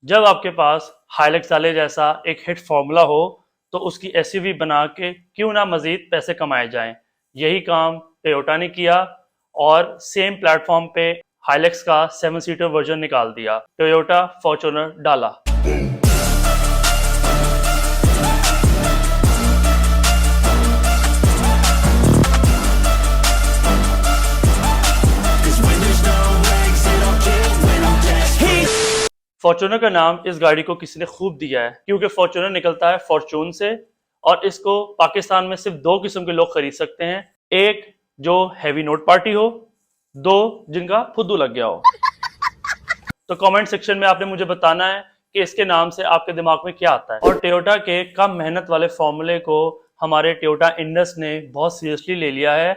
जब आपके पास हाइलक्स वाले जैसा एक हिट फॉर्मूला हो तो उसकी एसयूवी बना के क्यों ना मजीद पैसे कमाए जाएं। यही काम टोयोटा ने किया और सेम प्लेटफॉर्म पे हाइलक्स का 7 सीटर वर्जन निकाल दिया, टोयोटा फॉर्च्यूनर डाला। फॉर्च्यूनर का नाम इस गाड़ी को किसी ने खूब दिया है क्योंकि फॉर्च्यूनर निकलता है फॉर्चून से और इसको पाकिस्तान में सिर्फ दो किस्म के लोग खरीद सकते हैं। एक जो हैवी नोट पार्टी हो, दो जिनका फुद्दू लग गया हो। तो कमेंट सेक्शन में आपने मुझे बताना है कि इसके नाम से आपके दिमाग में क्या आता है। और टोयोटा के कम मेहनत वाले फॉर्मूले को हमारे टोयोटा इंडस ने बहुत सीरियसली ले लिया है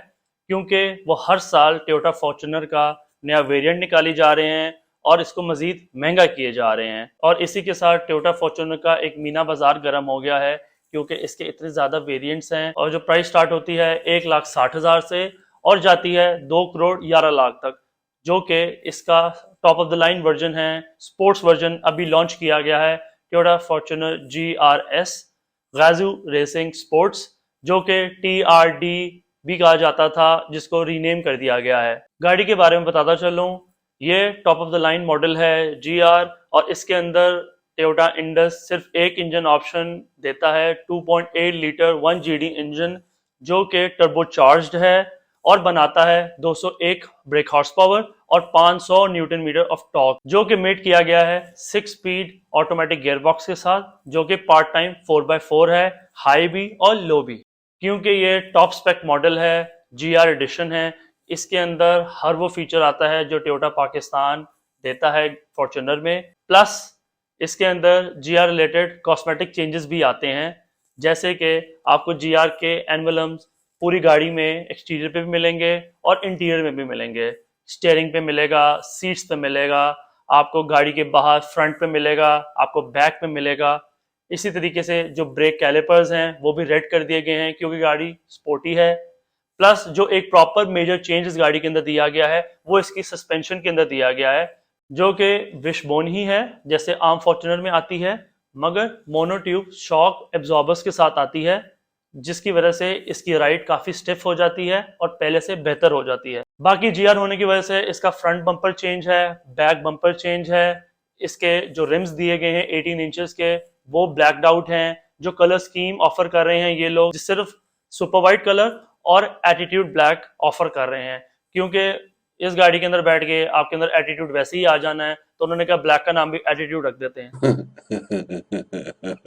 क्योंकि वो हर साल टोयोटा फॉर्च्यूनर का नया वेरिएंट निकाली जा रहे हैं और इसको मजीद महंगा किए जा रहे हैं। और इसी के साथ टोयोटा फॉर्च्यूनर का एक मीना बाजार गर्म हो गया है क्योंकि इसके इतने ज्यादा वेरिएंट्स हैं और जो प्राइस स्टार्ट होती है 1,60,000 से और जाती है 2,11,00,000 तक, जो कि इसका top of the line version है। स्पोर्ट्स वर्जन अभी लॉन्च किया गया है, Toyota Fortuner GRS Gazoo racing sports, जो कि TRD भी कहा जाता था, जिसको रीनेम कर दिया गया है। गाड़ी के बारे में बताता चलूं, ये top of the line model है GR और इसके अंदर टोयोटा इंडस सिर्फ एक इंजन ऑप्शन देता है, 2.8 लीटर 1GD इंजन, जो कि टर्बोचार्ज्ड है और बनाता है 201 ब्रेक हॉर्स पावर और 500 न्यूटन मीटर ऑफ टॉर्क, जो कि मेट किया गया है 6 स्पीड ऑटोमेटिक गियरबॉक्स के साथ, जो कि पार्ट टाइम 4x4 है, हाई भी और लो भी। क्योंकि ये टॉप स्पेक मॉडल है, GR एडिशन है, इसके अंदर हर वो फीचर आता है जो टोयोटा पाकिस्तान देता है फॉर्च्यूनर में। प्लस इसके अंदर GR रिलेटेड कॉस्मेटिक चेंजेस भी आते हैं, जैसे कि आपको GR के एनवलम्स पूरी गाड़ी में एक्सटीरियर पे भी मिलेंगे और इंटीरियर में भी मिलेंगे। स्टीयरिंग पे मिलेगा, सीट्स पे मिलेगा, आपको गाड़ी के बाहर फ्रंट पे मिलेगा, आपको बैक पे मिलेगा। इसी तरीके से जो ब्रेक कैलिपर्स हैं वो भी रेड कर दिए गए हैं क्योंकि गाड़ी स्पोर्टी है। प्लस जो एक प्रॉपर मेजर चेंज इस गाड़ी के अंदर दिया गया है वो इसकी सस्पेंशन के अंदर दिया गया है, जो कि विशबोन ही है जैसे आम फॉर्च्यूनर में आती है, मगर मोनोट्यूब शॉक एब्जॉर्बर्स के साथ आती है, जिसकी वजह से इसकी राइड काफी स्टिफ हो जाती है और पहले से बेहतर हो जाती है। बाकी GR होने की वजह से इसका फ्रंट बम्पर चेंज है, बैक बम्पर चेंज है, इसके जो रिम्स दिए गए हैं 18 इंचेस के वो ब्लैक्ड आउट हैं। जो कलर स्कीम ऑफर कर रहे हैं ये लोग सिर्फ सुपर वाइट कलर और एटीट्यूड ब्लैक ऑफर कर रहे हैं, क्योंकि इस गाड़ी के अंदर बैठ के आपके अंदर एटीट्यूड वैसे ही आ जाना है, तो उन्होंने कहा ब्लैक का नाम भी एटीट्यूड रख देते हैं।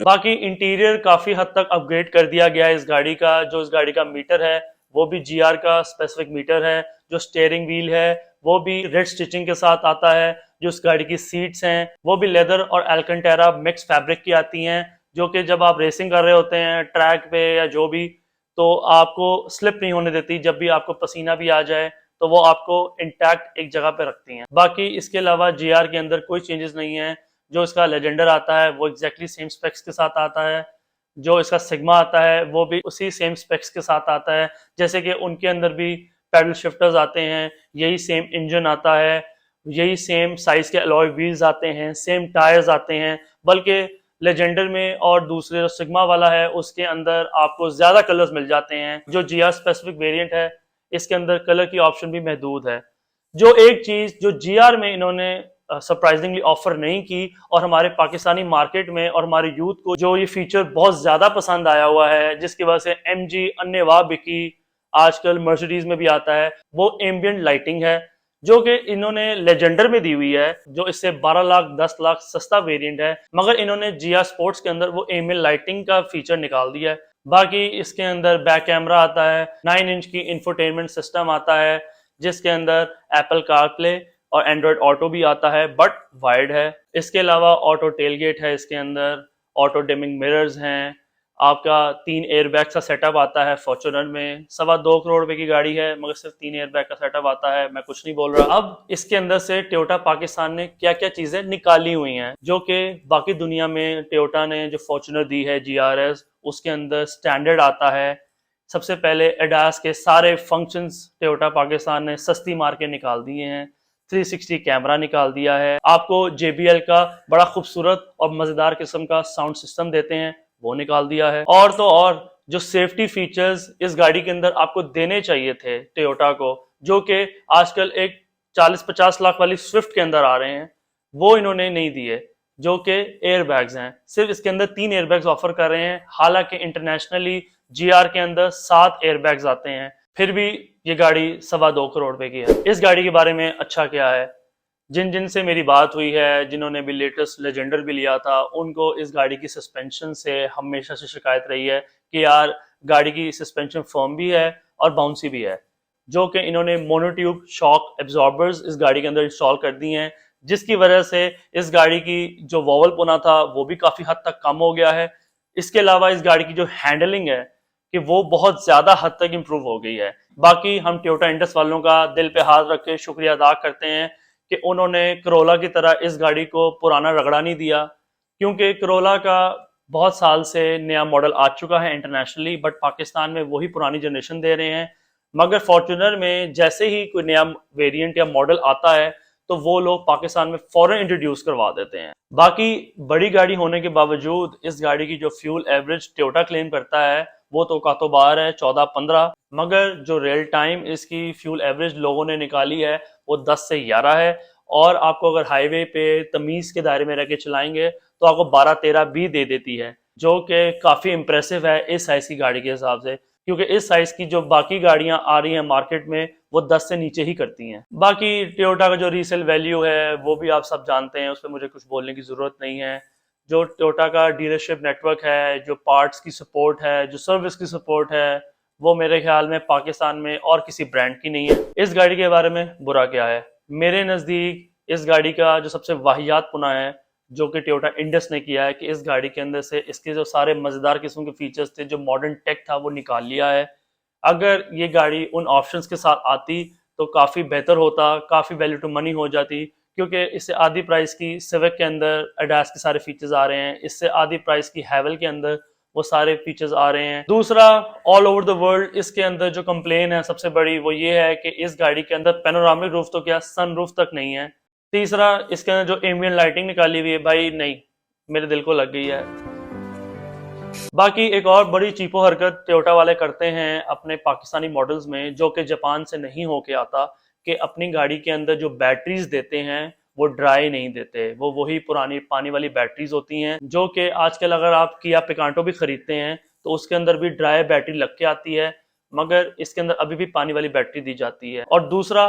बाकी इंटीरियर काफी हद तक अपग्रेड कर दिया गया है इस गाड़ी का। जो इस गाड़ी का मीटर है वो भी GR का स्पेसिफिक मीटर है। जो स्टीयरिंग व्हील है वो भी रेड स्टिचिंग के साथ आता है। जो इस गाड़ी की सीट्स हैं वो भी लेदर और एल्कंटेरा मिक्स फैब्रिक की आती हैं, जो कि जब आप रेसिंग कर रहे होते हैं ट्रैक पे या जो भी, तो आपको स्लिप नहीं होने देती। जब भी आपको पसीना भी आ जाए तो वो आपको इंटैक्ट एक जगह पे रखती हैं। बाकी इसके अलावा GR के अंदर कोई चेंजेस नहीं है। जो इसका लेजेंडर आता है वो एग्जैक्टली सेम स्पेक्स के साथ आता है। जो इसका सिग्मा आता है वो भी उसी सेम स्पेक्स के साथ आता है, जैसे कि उनके अंदर भी पैडल शिफ्टर्स आते हैं, यही सेम इंजन आता है, यही सेम साइज के अलॉय व्हील्स आते हैं, सेम टायर्स आते हैं। बल्कि लेजेंडर में और दूसरे जो सिग्मा वाला है उसके अंदर आपको ज्यादा कलर्स मिल जाते हैं। जो GR स्पेसिफिक वेरिएंट है इसके अंदर कलर की ऑप्शन भी महदूद है। जो एक चीज जो GR में इन्होंने सरप्राइजिंगली ऑफर नहीं की और हमारे पाकिस्तानी मार्केट में और हमारे यूथ को जो ये फीचर बहुत ज्यादा पसंद आया हुआ है, जिसकी वजह से MG अन्यवा बिकी, आजकल मर्सिडीज में भी आता है, वो एम्बियंट लाइटिंग है, जो कि इन्होंने लेजेंडर में दी हुई है, जो इससे 12 लाख 10 लाख सस्ता वेरिएंट है, मगर इन्होंने GR स्पोर्ट्स के अंदर वो एम्बियंट लाइटिंग का फीचर निकाल दिया है। बाकी इसके अंदर बैक कैमरा आता है, 9 इंच की इंफोटेनमेंट सिस्टम आता है, जिसके अंदर एप्पल कारप्ले और एंड्रॉइड ऑटो भी आता है, बट वायर्ड है। इसके अलावा ऑटो टेलगेट है, इसके अंदर ऑटो डिमिंग मिरर्स हैं, आपका 3 एयरबैग का सेटअप आता है। फॉर्च्यूनर में 2.25 करोड़ रुपए की गाड़ी है मगर सिर्फ 3 एयरबैग का सेटअप आता है, मैं कुछ नहीं बोल रहा। अब इसके अंदर से टोयोटा पाकिस्तान ने क्या क्या चीजें निकाली हुई हैं जो कि बाकी दुनिया में टोयोटा ने जो फॉर्च्यूनर दी है GRS उसके अंदर स्टैंडर्ड आता है। सबसे पहले एडास के सारे फंक्शंस टोयोटा पाकिस्तान ने सस्ती मार के निकाल दिए हैं। 360 कैमरा निकाल दिया है, आपको JBL का बड़ा खूबसूरत और मजेदार किस्म का साउंड सिस्टम देते हैं, वो निकाल दिया है। और तो और जो सेफ्टी फीचर्स इस गाड़ी के अंदर आपको देने चाहिए थे टोयोटा को, जो कि आजकल एक 40-50 लाख वाली स्विफ्ट के अंदर आ रहे हैं, वो इन्होंने नहीं दिए, जो कि एयर बैग्स हैं। सिर्फ इसके अंदर 3 एयर बैग्स ऑफर कर रहे हैं, हालांकि इंटरनेशनली GR के अंदर 7 एयर बैग्स आते हैं। फिर भी ये गाड़ी 2.25 करोड़ रुपए की है। इस गाड़ी के बारे में अच्छा क्या है, जिन जिन से मेरी बात हुई है, जिन्होंने भी लेटेस्ट लेजेंडर भी लिया था, उनको इस गाड़ी की सस्पेंशन से हमेशा से शिकायत रही है कि यार गाड़ी की सस्पेंशन फर्म भी है और बाउंसी भी है, जो कि इन्होंने मोनोट्यूब शॉक एब्जॉर्बर्स इस गाड़ी के अंदर इंस्टॉल कर दी हैं, जिसकी वजह से इस गाड़ी की जो वोवल पुना था वो भी काफी हद तक कम हो गया है। इसके अलावा इस गाड़ी की जो हैंडलिंग है कि वो बहुत ज्यादा हद तक इंप्रूव हो गई है। बाकी हम टोयोटा इंडस वालों का दिल पे हाथ रख के शुक्रिया अदा करते हैं कि उन्होंने करोला की तरह इस गाड़ी को पुराना रगड़ा नहीं दिया, क्योंकि करोला का बहुत साल से नया मॉडल आ चुका है इंटरनेशनली, बट पाकिस्तान में वही पुरानी जनरेशन दे रहे हैं। मगर फॉर्च्यूनर में जैसे ही कोई नया वेरिएंट या मॉडल आता है तो वो लोग पाकिस्तान में फौरन इंट्रोड्यूस करवा देते हैं। बाकी बड़ी गाड़ी होने के बावजूद इस गाड़ी की जो फ्यूल एवरेज टोयोटा क्लेम करता है वो तो का तो बाहर है 14-15, मगर जो रियल टाइम इसकी फ्यूल एवरेज लोगों ने निकाली है वो 10 से 11 है। और आपको अगर हाईवे पे तमीज के दायरे में रह के चलाएंगे तो आपको 12-13 भी दे देती है, जो कि काफी इंप्रेसिव है इस साइज की गाड़ी के हिसाब से, क्योंकि इस साइज की जो बाकी गाड़ियां आ रही हैं मार्केट में वो 10 से नीचे ही करती हैं। बाकी टोयोटा का जो रीसेल वैल्यू है वो भी आप सब जानते हैं, उस पर मुझे कुछ बोलने की जरूरत नहीं है। जो टोयोटा का डीलरशिप नेटवर्क है, जो पार्ट्स की सपोर्ट है, जो सर्विस की सपोर्ट है, वो मेरे ख्याल में पाकिस्तान में और किसी ब्रांड की नहीं है। इस गाड़ी के बारे में बुरा क्या है, मेरे नज़दीक इस गाड़ी का जो सबसे वाहियात पुना है जो कि टोयोटा इंडस ने किया है कि इस गाड़ी के अंदर से इसके जो सारे मज़ेदार किस्म के फीचर्स थे, जो मॉडर्न टेक था, वो निकाल लिया है। अगर ये गाड़ी उन ऑप्शंस के साथ आती तो काफ़ी बेहतर होता, काफ़ी वैल्यू टू मनी हो जाती, क्योंकि इससे आधी प्राइस की सिविक के अंदर एडास के सारे फीचर्स आ रहे हैं, इससे आधी प्राइस की हैवल के अंदर वो सारे फीचर्स आ रहे हैं। दूसरा, ऑल ओवर द वर्ल्ड इसके अंदर जो कंप्लेन है सबसे बड़ी वो ये है कि इस गाड़ी के अंदर पैनोरामिक रूफ तो क्या सन रूफ तक नहीं है। तीसरा, इसके अंदर जो एम्बिएंट लाइटिंग निकाली हुई है भाई, नहीं, मेरे दिल को लग गई है। बाकी एक और बड़ी चीपो हरकत टोयोटा वाले करते हैं अपने पाकिस्तानी मॉडल्स में, जो कि जापान से नहीं होके आता, कि अपनी गाड़ी के अंदर जो बैटरीज देते हैं वो ड्राई नहीं देते, वो वही पुरानी पानी वाली बैटरीज होती हैं, जो कि आजकल अगर आप किया पिकांटो भी खरीदते हैं तो उसके अंदर भी ड्राई बैटरी लग के आती है, मगर इसके अंदर अभी भी पानी वाली बैटरी दी जाती है। और दूसरा,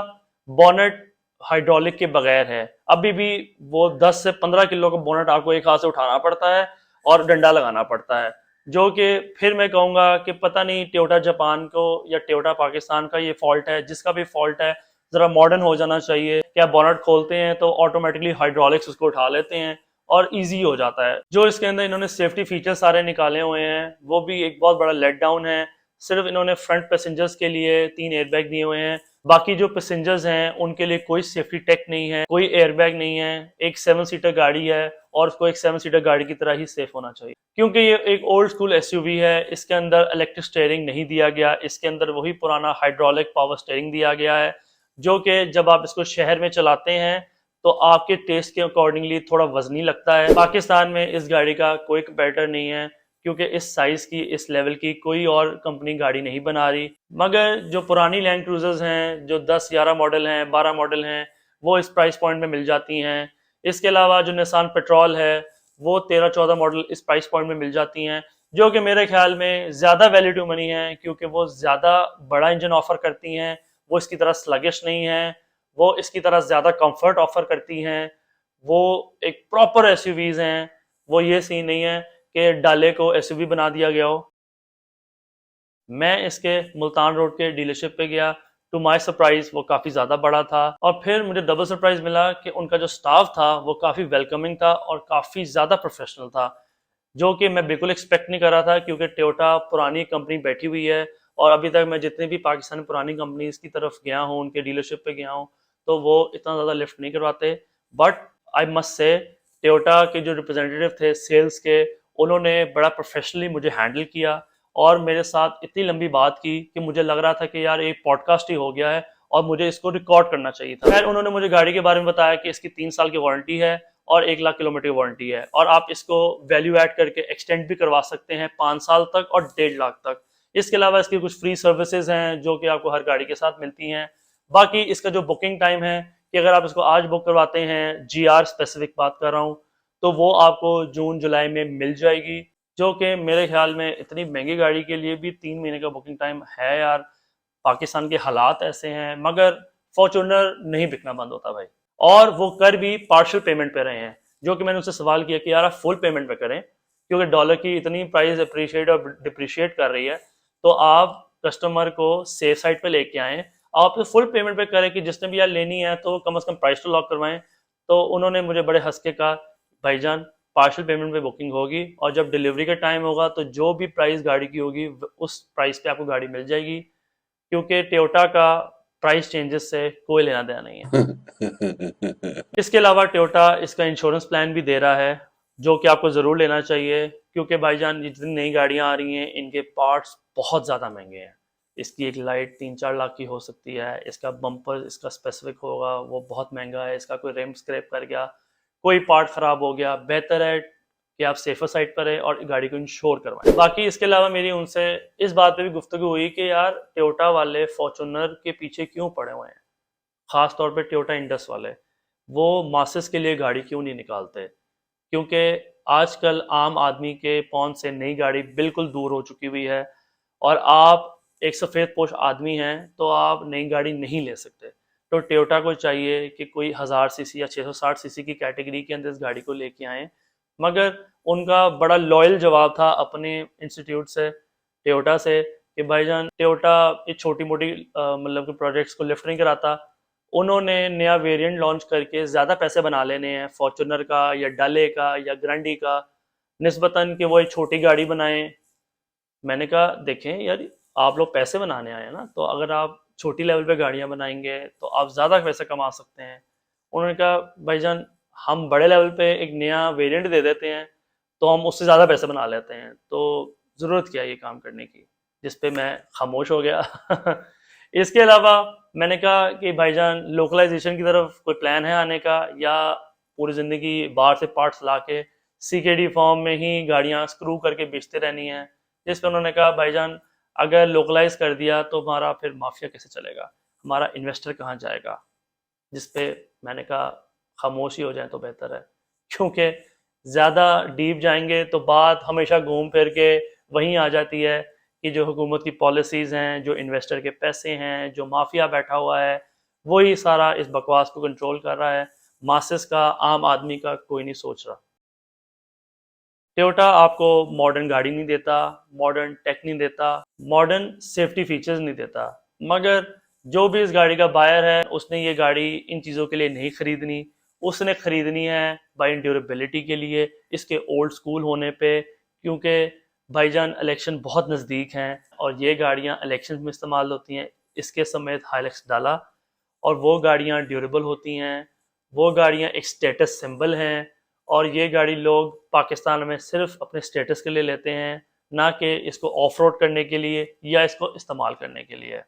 बोनेट हाइड्रोलिक के बगैर है, अभी भी वो 10 से 15 किलो का बोनेट आपको एक हाथ से उठाना पड़ता है और डंडा लगाना पड़ता है, जो कि फिर मैं कहूँगा कि पता नहीं टोयोटा जापान को या टोयोटा पाकिस्तान का ये फॉल्ट है, जिसका भी फॉल्ट है जरा मॉडर्न हो जाना चाहिए। क्या बोनेट खोलते हैं तो ऑटोमेटिकली हाइड्रोलिक्स उसको उठा लेते हैं और इजी हो जाता है। जो इसके अंदर इन्होंने सेफ्टी फीचर सारे निकाले हुए हैं वो भी एक बहुत बड़ा लेट डाउन है। सिर्फ इन्होंने फ्रंट पैसेंजर्स के लिए 3 एयरबैग दिए हुए हैं, बाकी जो पैसेंजर्स हैं उनके लिए कोई सेफ्टी टेक नहीं है, कोई एयरबैग नहीं है। एक 7 सीटर गाड़ी है और उसको एक 7 सीटर गाड़ी की तरह ही सेफ होना चाहिए, क्योंकि ये एक ओल्ड स्कूल एसयूवी है। इसके अंदर इलेक्ट्रिक स्टीयरिंग नहीं दिया गया, इसके अंदर वही पुराना हाइड्रोलिक पावर स्टीयरिंग दिया गया है, जो कि जब आप इसको शहर में चलाते हैं तो आपके टेस्ट के अकॉर्डिंगली थोड़ा वजनी लगता है। पाकिस्तान में इस गाड़ी का कोई कंपेटिटर नहीं है, क्योंकि इस साइज की, इस लेवल की कोई और कंपनी गाड़ी नहीं बना रही। मगर जो पुरानी लैंड क्रूजर्स हैं, जो 10-11 मॉडल हैं, 12 मॉडल हैं, वो इस प्राइस पॉइंट में मिल जाती हैं। इसके अलावा जो निसान पेट्रोल है वो 13-14 मॉडल इस प्राइस पॉइंट में मिल जाती हैं, जो कि मेरे ख्याल में ज़्यादा वैल्यू टू मनी है, क्योंकि वो ज़्यादा बड़ा इंजन ऑफर करती हैं, वो इसकी तरह स्लगिश नहीं है, वो इसकी तरह ज़्यादा कंफर्ट ऑफर करती हैं, वो एक प्रॉपर एसयूवीज हैं। वो ये सीन नहीं है कि डाले को एसयूवी बना दिया गया हो। मैं इसके मुल्तान रोड के डीलरशिप पे गया, टू माय सरप्राइज वो काफ़ी ज़्यादा बड़ा था, और फिर मुझे डबल सरप्राइज मिला कि उनका जो स्टाफ था वो काफ़ी वेलकमिंग था और काफ़ी ज़्यादा प्रोफेशनल था, जो कि मैं बिल्कुल एक्सपेक्ट नहीं कर रहा था, क्योंकि टोयोटा पुरानी कंपनी बैठी हुई है और अभी तक मैं जितने भी पाकिस्तानी पुरानी कंपनीज की तरफ गया हूँ, उनके डीलरशिप पे गया हूँ, तो वो इतना ज़्यादा लिफ्ट नहीं करवाते। But I must say Toyota के जो रिप्रेजेंटेटिव थे सेल्स के, उन्होंने बड़ा प्रोफेशनली मुझे हैंडल किया और मेरे साथ इतनी लंबी बात की कि मुझे लग रहा था कि यार एक पॉडकास्ट ही हो गया है और मुझे इसको रिकॉर्ड करना चाहिए था। खैर उन्होंने मुझे गाड़ी के बारे में बताया कि इसकी 3 साल की वारंटी है और 1 लाख किलोमीटर की वारंटी है, और आप इसको वैल्यू ऐड करके एक्सटेंड भी करवा सकते हैं 5 साल तक और 1.5 लाख तक। इसके अलावा इसकी कुछ फ्री सर्विसेज हैं जो कि आपको हर गाड़ी के साथ मिलती हैं। बाकी इसका जो बुकिंग टाइम है कि अगर आप इसको आज बुक करवाते हैं, GR स्पेसिफिक बात कर रहा हूँ, तो वो आपको जून जुलाई में मिल जाएगी, जो कि मेरे ख्याल में इतनी महंगी गाड़ी के लिए भी 3 महीने का बुकिंग टाइम है यार। पाकिस्तान के हालात ऐसे हैं, मगर फॉर्च्यूनर नहीं बिकना बंद होता भाई। और वो कर भी पार्शियल पेमेंट पे रहे हैं, जो कि मैंने उनसे सवाल किया कि यार आप फुल पेमेंट पे करें, क्योंकि डॉलर की इतनी प्राइस अप्रिशिएट और डिप्रिशिएट कर रही है, तो आप कस्टमर को सेफ साइड पे लेके आएँ। आप तो फुल पेमेंट पे करें कि जिसने भी यार लेनी है तो कम से कम प्राइस तो लॉक करवाएं। तो उन्होंने मुझे बड़े हंस के कहा, भाईजान पार्शियल पेमेंट पे बुकिंग होगी और जब डिलीवरी का टाइम होगा तो जो भी प्राइस गाड़ी की होगी उस प्राइस पे आपको गाड़ी मिल जाएगी, क्योंकि टोयोटा का प्राइस चेंजेस से कोई लेना देना नहीं है। इसके अलावा टोयोटा इसका इंश्योरेंस प्लान भी दे रहा है, जो कि आपको ज़रूर लेना चाहिए, क्योंकि भाईजान जितनी नई गाड़ियां आ रही हैं इनके पार्ट्स बहुत ज़्यादा महंगे हैं। इसकी एक लाइट 3-4 लाख की हो सकती है, इसका बम्पर इसका स्पेसिफिक होगा वो बहुत महंगा है, इसका कोई रिम स्क्रैप कर गया, कोई पार्ट ख़राब हो गया, बेहतर है कि आप सेफर साइड पर रहें और गाड़ी को इंश्योर करवाएं। बाकी इसके अलावा मेरी उनसे इस बात पे भी गुफ्तगू हुई कि यार टोयोटा वाले फॉर्च्यूनर के पीछे क्यों पड़े हुए हैं, खास तौर पे टोयोटा इंडस वाले, वो मासेस के लिए गाड़ी क्यों नहीं निकालते, क्योंकि आजकल आम आदमी के पहुंच से नई गाड़ी बिल्कुल दूर हो चुकी हुई है, और आप एक सफ़ेद पोश आदमी हैं तो आप नई गाड़ी नहीं ले सकते। तो टोयोटा को चाहिए कि कोई 1000 सीसी या 660 सीसी की कैटेगरी के अंदर इस गाड़ी को लेके आएँ। मगर उनका बड़ा लॉयल जवाब था अपने इंस्टीट्यूट से, टोयोटा से, कि भाईजान टोयोटा ये छोटी मोटी मतलब कि प्रोजेक्ट्स को लिफ्ट नहीं कराता। उन्होंने नया वेरिएंट लॉन्च करके ज़्यादा पैसे बना लेने हैं फॉर्च्यूनर का या डाले का या ग्रैंडी का, निस्बतन कि वो एक छोटी गाड़ी बनाएं। मैंने कहा देखें यार, आप लोग पैसे बनाने आए हैं ना, तो अगर आप छोटी लेवल पे गाड़ियां बनाएंगे तो आप ज़्यादा पैसे कमा सकते हैं। उन्होंने कहा भाईजान हम बड़े लेवल पे एक नया वेरिएंट दे देते हैं तो हम उससे ज़्यादा पैसे बना लेते हैं, तो ज़रूरत क्या है ये काम करने की, जिस पे मैं खामोश हो गया। इसके अलावा मैंने कहा कि भाईजान लोकलाइजेशन की तरफ कोई प्लान है आने का, या पूरी ज़िंदगी बाहर से पार्ट्स ला के CKD फॉर्म में ही गाड़ियाँ स्क्रू करके बेचते रहनी है। जिस पर उन्होंने कहा भाईजान अगर लोकलाइज कर दिया तो हमारा फिर माफिया कैसे चलेगा, हमारा इन्वेस्टर कहाँ जाएगा। जिस पे मैंने कहा खामोशी हो जाए तो बेहतर है, क्योंकि ज़्यादा डीप जाएंगे तो बात हमेशा घूम फिर के वहीं आ जाती है कि जो हुकूमत की पॉलिसीज़ हैं, जो इन्वेस्टर के पैसे हैं, जो माफिया बैठा हुआ है, वही सारा इस बकवास को कंट्रोल कर रहा है। मासेस का, आम आदमी का कोई नहीं सोच रहा। टोयोटा आपको मॉडर्न गाड़ी नहीं देता, मॉडर्न टेक नहीं देता, मॉडर्न सेफ्टी फीचर्स नहीं देता, मगर जो भी इस गाड़ी का बायर है उसने ये गाड़ी इन चीज़ों के लिए नहीं खरीदनी। उसने खरीदनी है बाई ड्यूरेबिलिटी के लिए, इसके ओल्ड स्कूल होने पे, क्योंकि भाईजान इलेक्शन बहुत नज़दीक हैं और ये गाड़ियाँ इलेक्शन में इस्तेमाल होती हैं, इसके समेत हाइलक्स डाला, और वो गाड़ियाँ ड्यूरेबल होती हैं, वो गाड़ियाँ एक स्टेटस सिंबल हैं, और ये गाड़ी लोग पाकिस्तान में सिर्फ अपने स्टेटस के लिए लेते हैं, ना कि इसको ऑफ रोड करने के लिए या इसको इस्तेमाल करने के लिए।